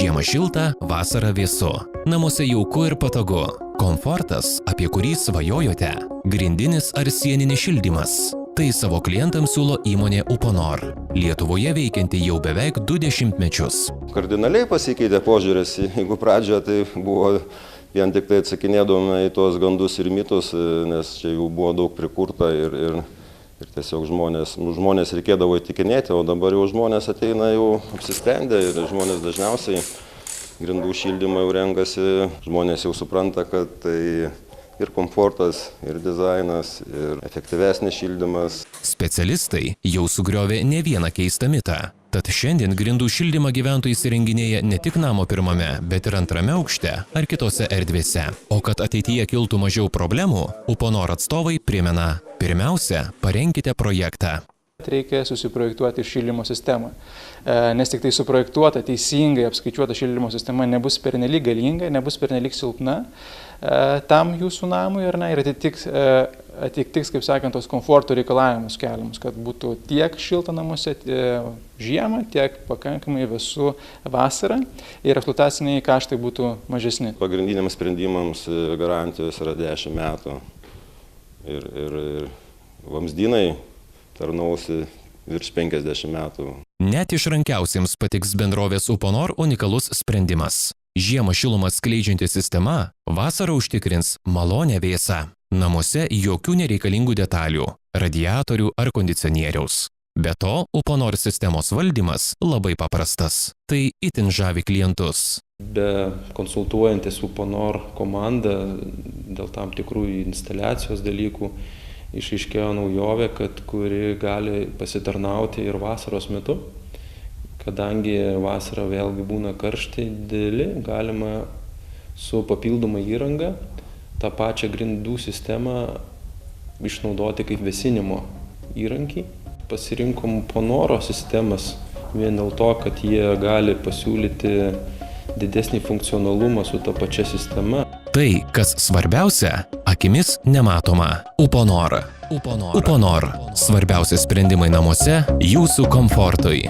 Žiemą šilta, vasara vėsu. Namuose jauku ir patogu. Komfortas, apie kurį svajojote. Grindinis ar sieninis šildymas. Tai savo klientams siūlo įmonė Uponor. Lietuvoje veikianti jau beveik 2 dešimtmečius. Kardinaliai pasikeitė požiūris. Jeigu pradžioje tai buvo vien tik tai atsakinėdome į tuos gandus ir mitus, nes čia jau buvo daug prikurta ir tiesiog žmonės reikėdavo įtikinėti, o dabar jau žmonės ateina jau apsisprendę ir žmonės dažniausiai grindų šildymą jau renkasi. Žmonės jau supranta, kad tai ir komfortas, ir dizainas, ir efektyvesnis šildymas. Specialistai jau sugriovė ne vieną keistą mitą. Tad šiandien grindų šildymą gyventojai įsirenginėja ne tik namo pirmame, bet ir antrame aukšte ar kitose erdvėse. O kad ateityje kiltų mažiau problemų, Uponor atstovai primena: pirmiausia, parenkite projektą. Reikia susiprojektuoti šildymo sistemą, nes tik tai suprojektuota, teisingai apskaičiuota šildymo sistema nebus pernelyg galinga, nebus pernelyg silpna tam jūsų namui ir atitiks, kaip sakant, tos komforto reikalavimus keliamus, kad būtų tiek šilta namuose žiemą, tiek pakankamai vėsu vasarą ir eksploataciniai kaštai būtų mažesni. Pagrindiniams sprendimams garantijos yra 10 metų ir vamzdynai tarnausi virš 50 metų. Net išrankiausiems patiks bendrovės Uponor unikalus sprendimas. Žiemą šilumą skleidžianti sistema vasarą užtikrins malonę vėsą. Namuose jokių nereikalingų detalių, radiatorių ar kondicionieriaus. Be to, Uponor sistemos valdymas labai paprastas. Tai itin žavi klientus. Be konsultuojantis Uponor komandą dėl tam tikrų instaliacijos dalykų, išaiškėjo naujovė, kuri gali pasitarnauti ir vasaros metu. Kadangi vasara vėlgi būna karštai dideli, galima su papildoma įranga tą pačią grindų sistemą išnaudoti kaip vėsinimo įrankį. Pasirinkom Uponoro sistemas vien dėl to, kad jie gali pasiūlyti didesnį funkcionalumą su ta pačia sistema. Tai, kas svarbiausia, akimis nematoma. Uponor. Svarbiausi sprendimai namuose jūsų komfortui.